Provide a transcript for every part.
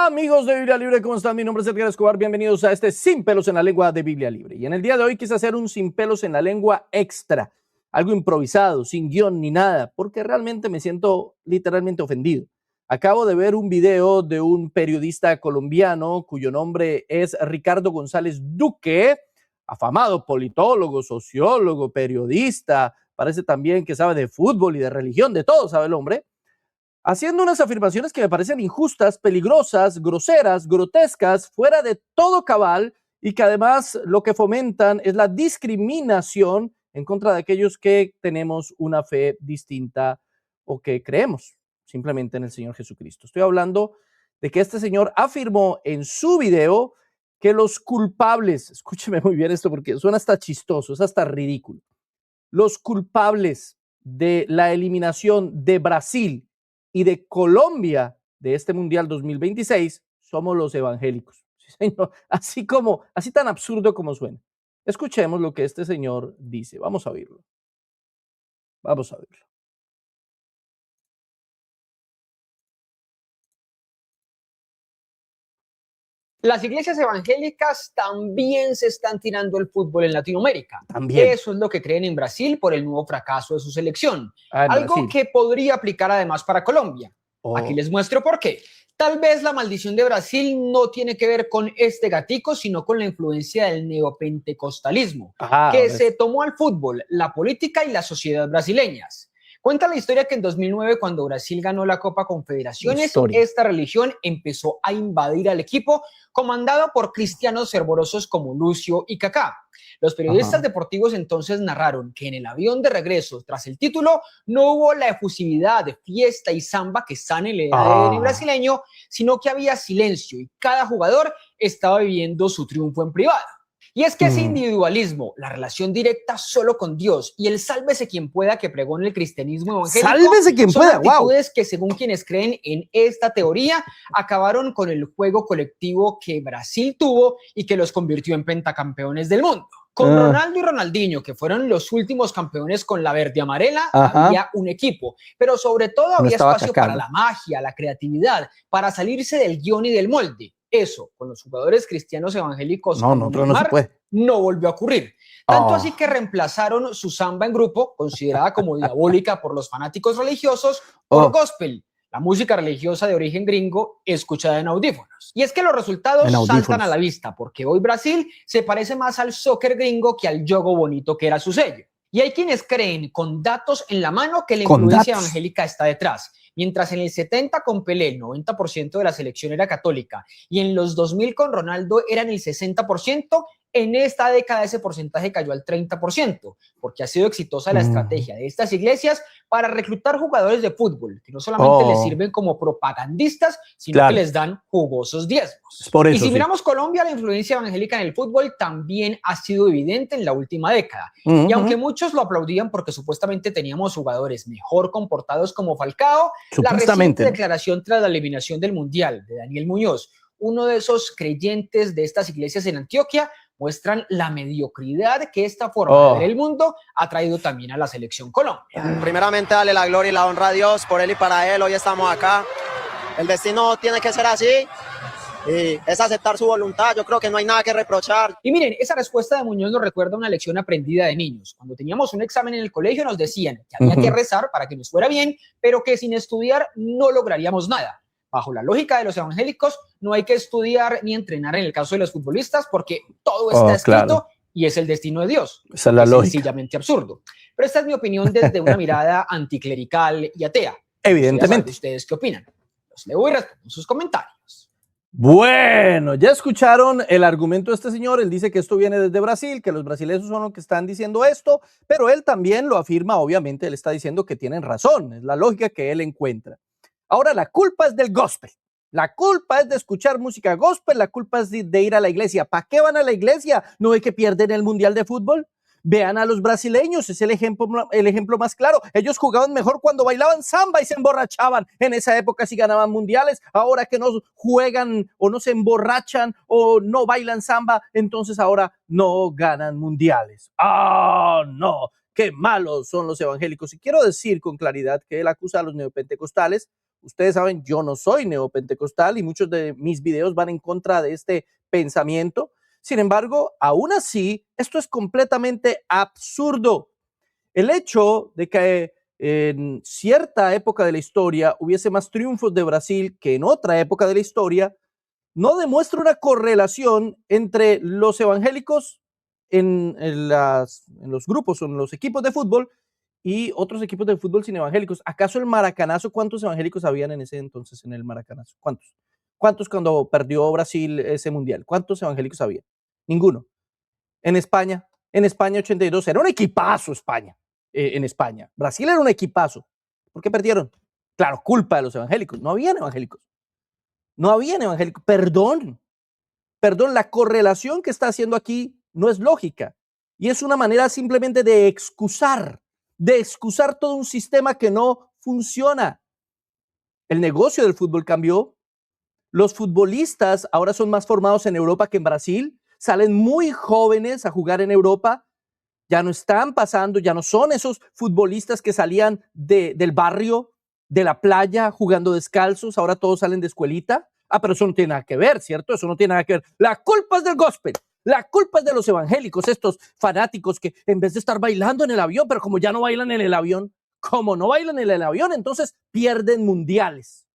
Amigos de Biblia Libre, ¿cómo están? Mi nombre es Edgar Escobar, bienvenidos a este Sin Pelos en la Lengua de Biblia Libre. Y en el día de hoy quise hacer un Sin Pelos en la Lengua extra, algo improvisado, sin guión ni nada, porque realmente me siento literalmente ofendido. Acabo de ver un video de un periodista colombiano cuyo nombre es Ricardo González Duque, afamado politólogo, sociólogo, periodista, parece también que sabe de fútbol y de religión, de todo sabe el hombre, haciendo unas afirmaciones que me parecen injustas, peligrosas, groseras, grotescas, fuera de todo cabal y que además lo que fomentan es la discriminación en contra de aquellos que tenemos una fe distinta o que creemos simplemente en el Señor Jesucristo. Estoy hablando de que este señor afirmó en su video que los culpables, escúcheme muy bien esto porque suena hasta chistoso, es hasta ridículo, los culpables de la eliminación de Brasil y de Colombia de este Mundial 2026 somos los evangélicos. Sí, señor. Así tan absurdo como suena. Escuchemos lo que este señor dice. Vamos a oírlo. Vamos a verlo. Las iglesias evangélicas también se están tirando el fútbol en Latinoamérica. También. Eso es lo que creen en Brasil por el nuevo fracaso de su selección. En Algo Brasil. que podría aplicar además para Colombia. Oh. Aquí les muestro por qué. Tal vez la maldición de Brasil no tiene que ver con este gatico, sino con la influencia del neopentecostalismo, que se tomó al fútbol, la política y la sociedad brasileñas. Cuenta la historia que en 2009, cuando Brasil ganó la Copa Confederaciones, esta religión empezó a invadir al equipo, comandado por cristianos fervorosos como Lucio y Kaká. Los periodistas deportivos entonces narraron que en el avión de regreso tras el título no hubo la efusividad de fiesta y samba que está en el ADN brasileño, sino que había silencio y cada jugador estaba viviendo su triunfo en privado. Y es que ese individualismo, la relación directa solo con Dios y el sálvese quien pueda que pregona el cristianismo evangélico, ¡sálvese quien son pueda! actitudes que según quienes creen en esta teoría acabaron con el juego colectivo que Brasil tuvo y que los convirtió en pentacampeones del mundo. Con Ronaldo y Ronaldinho, que fueron los últimos campeones con la verde amarela, había un equipo, pero sobre todo había espacio para la magia, la creatividad, para salirse del guión y del molde. Eso, con los jugadores cristianos evangélicos no volvió a ocurrir. Tanto así que reemplazaron su samba en grupo, considerada como diabólica por los fanáticos religiosos, por gospel, la música religiosa de origen gringo escuchada en audífonos. Y es que los resultados saltan a la vista, porque hoy Brasil se parece más al soccer gringo que al yogo bonito que era su sello. Y hay quienes creen, con datos en la mano, que la influencia evangélica está detrás. Mientras en el 70 con Pelé el 90% de la selección era católica y en los 2000 con Ronaldo eran el 60%, en esta década ese porcentaje cayó al 30%, porque ha sido exitosa la estrategia de estas iglesias para reclutar jugadores de fútbol, que no solamente les sirven como propagandistas, sino que les dan jugosos diezmos. Y si miramos Colombia, la influencia evangélica en el fútbol también ha sido evidente en la última década. Y aunque muchos lo aplaudían porque supuestamente teníamos jugadores mejor comportados como Falcao, la reciente declaración tras la eliminación del Mundial de Daniel Muñoz, uno de esos creyentes de estas iglesias en Antioquia, muestran la mediocridad que esta forma de ver el mundo ha traído también a la selección Colombia. Primeramente, darle la gloria y la honra a Dios por él y para él. Hoy estamos acá. El destino tiene que ser así y es aceptar su voluntad. Yo creo que no hay nada que reprochar. Y miren, esa respuesta de Muñoz nos recuerda una lección aprendida de niños. Cuando teníamos un examen en el colegio nos decían que había que rezar para que nos fuera bien, pero que sin estudiar no lograríamos nada. Bajo la lógica de los evangélicos, no hay que estudiar ni entrenar en el caso de los futbolistas porque todo está escrito y es el destino de Dios. Esa es la lógica. Sencillamente absurdo. Pero esta es mi opinión desde una mirada anticlerical y atea. Evidentemente. ¿Ustedes qué opinan? Los leo y respondo sus comentarios. Bueno, ya escucharon el argumento de este señor. Él dice que esto viene desde Brasil, que los brasileños son los que están diciendo esto, pero él también lo afirma, obviamente, él está diciendo que tienen razón, es la lógica que él encuentra. Ahora, la culpa es del gospel, la culpa es de escuchar música gospel, la culpa es de ir a la iglesia. ¿Para qué van a la iglesia? ¿No es que pierden el Mundial de Fútbol? Vean a los brasileños, es el ejemplo más claro. Ellos jugaban mejor cuando bailaban samba y se emborrachaban. En esa época sí ganaban mundiales. Ahora que no juegan o no se emborrachan o no bailan samba, entonces ahora no ganan mundiales. ¡Ah, no! ¡Qué malos son los evangélicos! Y quiero decir con claridad que él acusa a los neopentecostales Ustedes saben, yo no soy neopentecostal y muchos de mis videos van en contra de este pensamiento. Sin embargo, aún así, esto es completamente absurdo. El hecho de que en cierta época de la historia hubiese más triunfos de Brasil que en otra época de la historia no demuestra una correlación entre los evangélicos en los grupos o en los equipos de fútbol y otros equipos de fútbol sin evangélicos. ¿Acaso el Maracanazo, cuántos evangélicos habían en ese entonces en el Maracanazo? ¿Cuántos? ¿Cuántos cuando perdió Brasil ese mundial? ¿Cuántos evangélicos había? Ninguno. En España 82, era un equipazo España, en España. Brasil era un equipazo. ¿Por qué perdieron? Claro, culpa de los evangélicos. No habían evangélicos. No habían evangélicos. Perdón, la correlación que está haciendo aquí no es lógica. Y es una manera simplemente de excusar todo un sistema que no funciona. El negocio del fútbol cambió. Los futbolistas ahora son más formados en Europa que en Brasil. Salen muy jóvenes a jugar en Europa. Ya no están pasando, ya no son esos futbolistas que salían del barrio, de la playa, jugando descalzos. Ahora todos salen de escuelita. Pero eso no tiene nada que ver, ¿cierto? Eso no tiene nada que ver. La culpa es del gospel. La culpa es de los evangélicos, estos fanáticos que en vez de estar bailando en el avión, pero como ya no bailan en el avión, entonces pierden mundiales.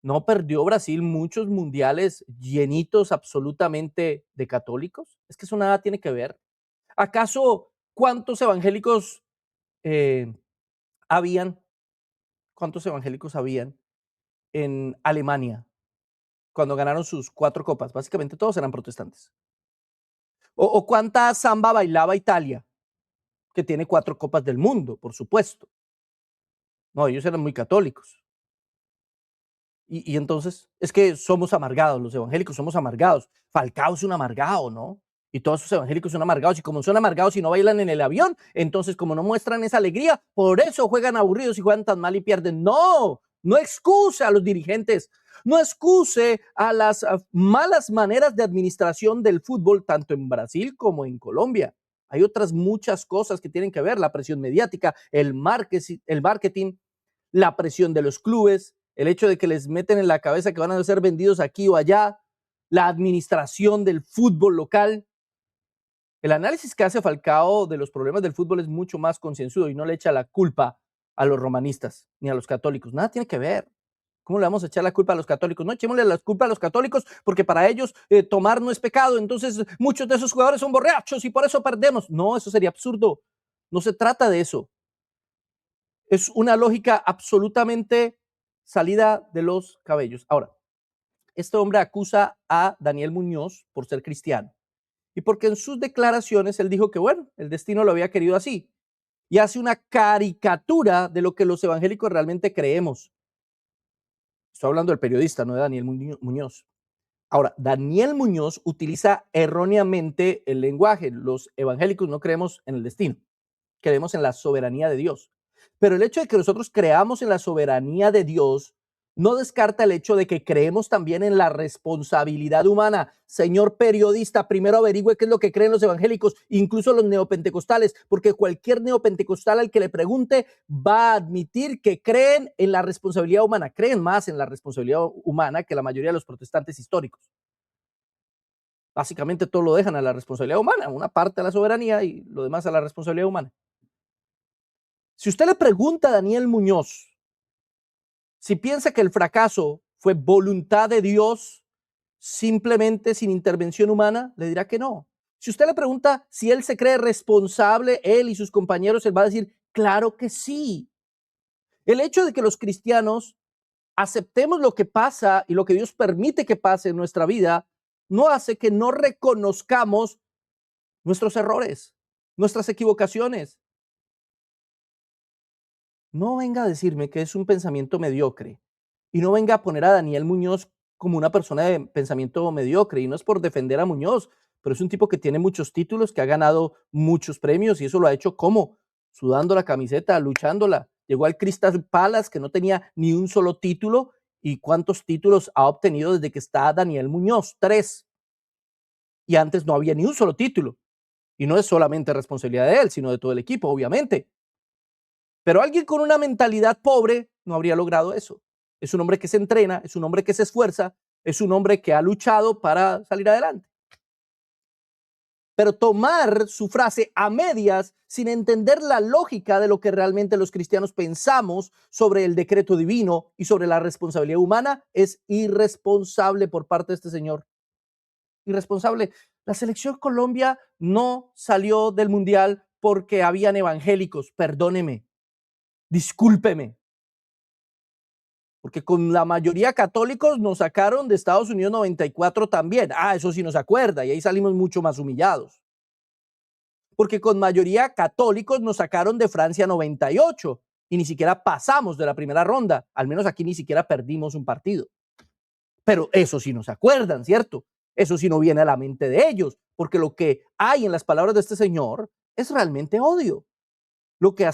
¿No perdió Brasil muchos mundiales llenitos absolutamente de católicos? Es que eso nada tiene que ver. ¿Acaso cuántos evangélicos habían? ¿Cuántos evangélicos habían en Alemania cuando ganaron sus 4 copas? Básicamente todos eran protestantes. ¿O cuánta samba bailaba Italia, que tiene 4 copas del mundo, por supuesto? No, ellos eran muy católicos. Y entonces, es que somos amargados, los evangélicos somos amargados. Falcao es un amargado, ¿no? Y todos esos evangélicos son amargados, y como son amargados y no bailan en el avión, entonces como no muestran esa alegría, por eso juegan aburridos y juegan tan mal y pierden. No excuse a los dirigentes, no excuse a las malas maneras de administración del fútbol, tanto en Brasil como en Colombia. Hay otras muchas cosas que tienen que ver: la presión mediática, el marketing, la presión de los clubes, el hecho de que les meten en la cabeza que van a ser vendidos aquí o allá, la administración del fútbol local. El análisis que hace Falcao de los problemas del fútbol es mucho más concienzudo y no le echa la culpa a los romanistas ni a los católicos. Nada tiene que ver. ¿Cómo le vamos a echar la culpa a los católicos? No echémosle la culpa a los católicos porque para ellos tomar no es pecado. Entonces muchos de esos jugadores son borrachos y por eso perdemos. No, eso sería absurdo. No se trata de eso. Es una lógica absolutamente salida de los cabellos. Ahora, este hombre acusa a Daniel Muñoz por ser cristiano y porque en sus declaraciones él dijo que, bueno, el destino lo había querido así, y hace una caricatura de lo que los evangélicos realmente creemos. Estoy hablando del periodista, no de Daniel Muñoz. Ahora, Daniel Muñoz utiliza erróneamente el lenguaje. Los evangélicos no creemos en el destino, creemos en la soberanía de Dios. Pero el hecho de que nosotros creamos en la soberanía de Dios no descarta el hecho de que creemos también en la responsabilidad humana. Señor periodista, primero averigüe qué es lo que creen los evangélicos, incluso los neopentecostales, porque cualquier neopentecostal al que le pregunte va a admitir que creen en la responsabilidad humana. Creen más en la responsabilidad humana que la mayoría de los protestantes históricos. Básicamente todo lo dejan a la responsabilidad humana, una parte a la soberanía y lo demás a la responsabilidad humana. Si usted le pregunta a Daniel Muñoz si piensa que el fracaso fue voluntad de Dios simplemente sin intervención humana, le dirá que no. Si usted le pregunta si él se cree responsable, él y sus compañeros, él va a decir, claro que sí. El hecho de que los cristianos aceptemos lo que pasa y lo que Dios permite que pase en nuestra vida no hace que no reconozcamos nuestros errores, nuestras equivocaciones. No venga a decirme que es un pensamiento mediocre y no venga a poner a Daniel Muñoz como una persona de pensamiento mediocre, y no es por defender a Muñoz, pero es un tipo que tiene muchos títulos, que ha ganado muchos premios y eso lo ha hecho ¿cómo? Sudando la camiseta, luchándola. Llegó al Crystal Palace que no tenía ni un solo título, y ¿cuántos títulos ha obtenido desde que está Daniel Muñoz? 3. Y antes no había ni un solo título. Y no es solamente responsabilidad de él, sino de todo el equipo, obviamente. Pero alguien con una mentalidad pobre no habría logrado eso. es un hombre que se entrena, es un hombre que se esfuerza, es un hombre que ha luchado para salir adelante. Pero tomar su frase a medias sin entender la lógica de lo que realmente los cristianos pensamos sobre el decreto divino y sobre la responsabilidad humana es irresponsable por parte de este señor. Irresponsable. La selección Colombia no salió del mundial porque habían evangélicos, perdóneme, discúlpeme. Porque con la mayoría católicos nos sacaron de Estados Unidos 94 también. Eso sí nos acuerda, y ahí salimos mucho más humillados. Porque con mayoría católicos nos sacaron de Francia 98 y ni siquiera pasamos de la primera ronda. Al menos aquí ni siquiera perdimos un partido. Pero eso sí nos acuerdan, ¿cierto? Eso sí no viene a la mente de ellos, porque lo que hay en las palabras de este señor es realmente odio. Lo que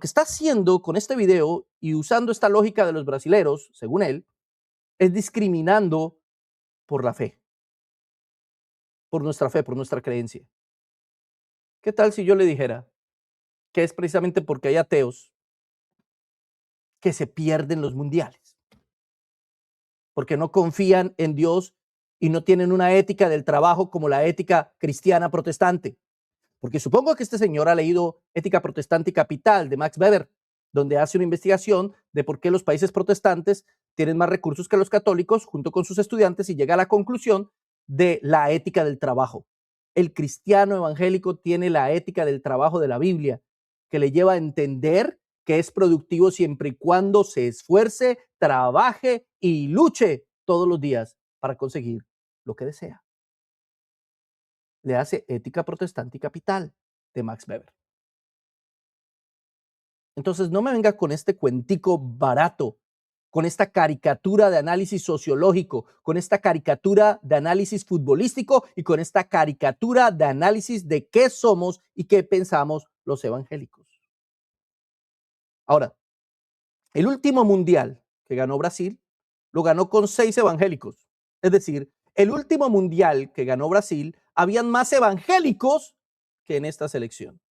está haciendo con este video y usando esta lógica de los brasileros, según él, es discriminando por la fe, por nuestra fe, por nuestra creencia. ¿Qué tal si yo le dijera que es precisamente porque hay ateos que se pierden los mundiales? Porque no confían en Dios y no tienen una ética del trabajo como la ética cristiana protestante. Porque supongo que este señor ha leído Ética Protestante y Capital de Max Weber, donde hace una investigación de por qué los países protestantes tienen más recursos que los católicos junto con sus estudiantes y llega a la conclusión de la ética del trabajo. El cristiano evangélico tiene la ética del trabajo de la Biblia, que le lleva a entender que es productivo siempre y cuando se esfuerce, trabaje y luche todos los días para conseguir lo que desea. Le hace Ética Protestante y Capital de Max Weber. Entonces no me venga con este cuentico barato, con esta caricatura de análisis sociológico, con esta caricatura de análisis futbolístico y con esta caricatura de análisis de qué somos y qué pensamos los evangélicos. Ahora, el último mundial que ganó Brasil lo ganó con 6 evangélicos. Es decir, el último mundial que ganó Brasil, habían más evangélicos que en esta selección.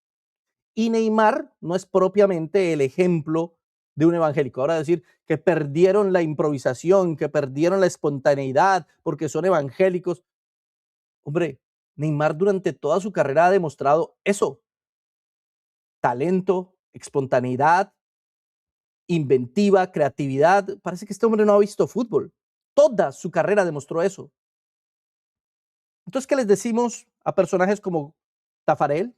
Y Neymar no es propiamente el ejemplo de un evangélico. Ahora decir que perdieron la improvisación, que perdieron la espontaneidad porque son evangélicos. Hombre, Neymar durante toda su carrera ha demostrado eso. Talento, espontaneidad, inventiva, creatividad. Parece que este hombre no ha visto fútbol. Toda su carrera demostró eso. Entonces, ¿qué les decimos a personajes como Tafarel,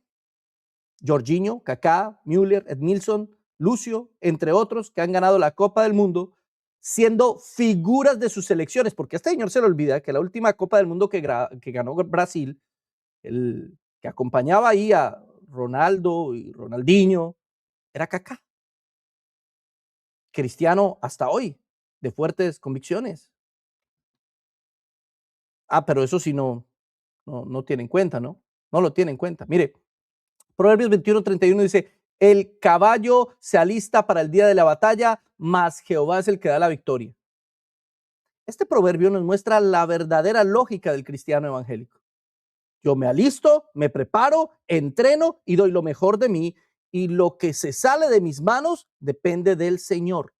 Jorginho, Kaká, Müller, Edmilson, Lucio, entre otros, que han ganado la Copa del Mundo, siendo figuras de sus selecciones? Porque a este señor se le olvida que la última Copa del Mundo que ganó Brasil, el que acompañaba ahí a Ronaldo y Ronaldinho, era Kaká. Cristiano hasta hoy, de fuertes convicciones. Pero eso sí no tiene en cuenta, ¿no? No lo tiene en cuenta. Mire, Proverbios 21:31 dice: el caballo se alista para el día de la batalla, mas Jehová es el que da la victoria. Este proverbio nos muestra la verdadera lógica del cristiano evangélico. Yo me alisto, me preparo, entreno y doy lo mejor de mí, y lo que se sale de mis manos depende del Señor.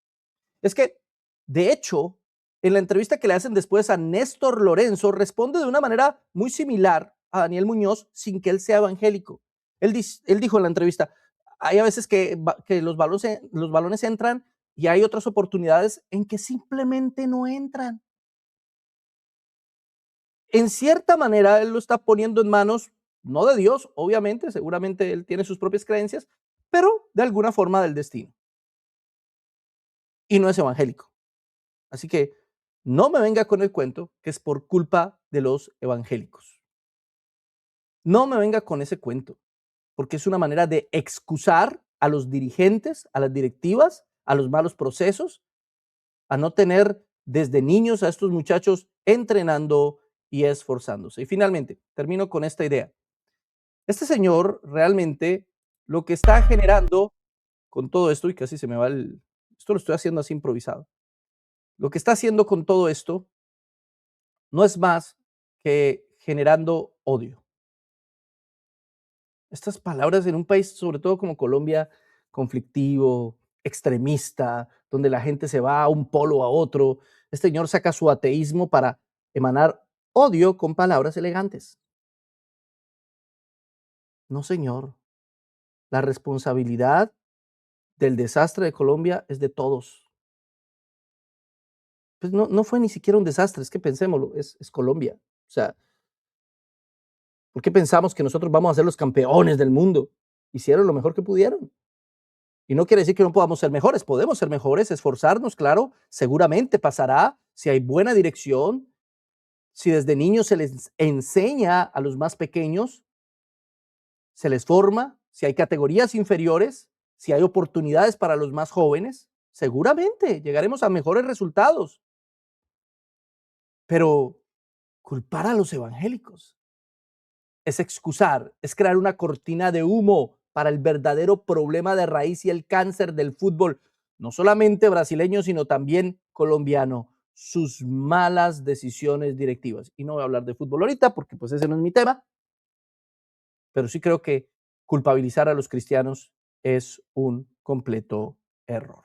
Es que, de hecho, en la entrevista que le hacen después a Néstor Lorenzo, responde de una manera muy similar a Daniel Muñoz sin que él sea evangélico. Él dijo en la entrevista: hay a veces que los balones entran y hay otras oportunidades en que simplemente no entran. En cierta manera, él lo está poniendo en manos, no de Dios, obviamente, seguramente él tiene sus propias creencias, pero de alguna forma del destino. Y no es evangélico. Así que no me venga con el cuento que es por culpa de los evangélicos. No me venga con ese cuento, porque es una manera de excusar a los dirigentes, a las directivas, a los malos procesos, a no tener desde niños a estos muchachos entrenando y esforzándose. Y finalmente, termino con esta idea. Este señor realmente lo que está generando con todo esto, y casi se me va esto lo estoy haciendo así improvisado. Lo que está haciendo con todo esto no es más que generando odio. Estas palabras en un país, sobre todo como Colombia, conflictivo, extremista, donde la gente se va a un polo a otro. Este señor saca su ateísmo para emanar odio con palabras elegantes. No, señor. La responsabilidad del desastre de Colombia es de todos. Pues no fue ni siquiera un desastre, es que pensémoslo, es Colombia. O sea, ¿por qué pensamos que nosotros vamos a ser los campeones del mundo? Hicieron lo mejor que pudieron. Y no quiere decir que no podamos ser mejores, podemos ser mejores, esforzarnos, claro, seguramente pasará si hay buena dirección, si desde niños se les enseña a los más pequeños, se les forma, si hay categorías inferiores, si hay oportunidades para los más jóvenes, seguramente llegaremos a mejores resultados. Pero culpar a los evangélicos es excusar, es crear una cortina de humo para el verdadero problema de raíz y el cáncer del fútbol, no solamente brasileño, sino también colombiano, sus malas decisiones directivas. Y no voy a hablar de fútbol ahorita porque pues ese no es mi tema, pero sí creo que culpabilizar a los cristianos es un completo error.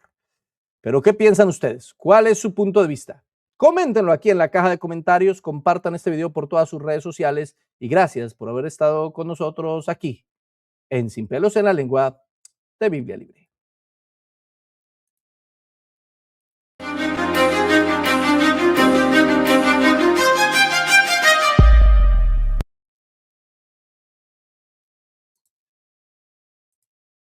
Pero ¿qué piensan ustedes? ¿Cuál es su punto de vista? Coméntenlo aquí en la caja de comentarios, compartan este video por todas sus redes sociales y gracias por haber estado con nosotros aquí en Sin Pelos en la Lengua de Biblia Libre.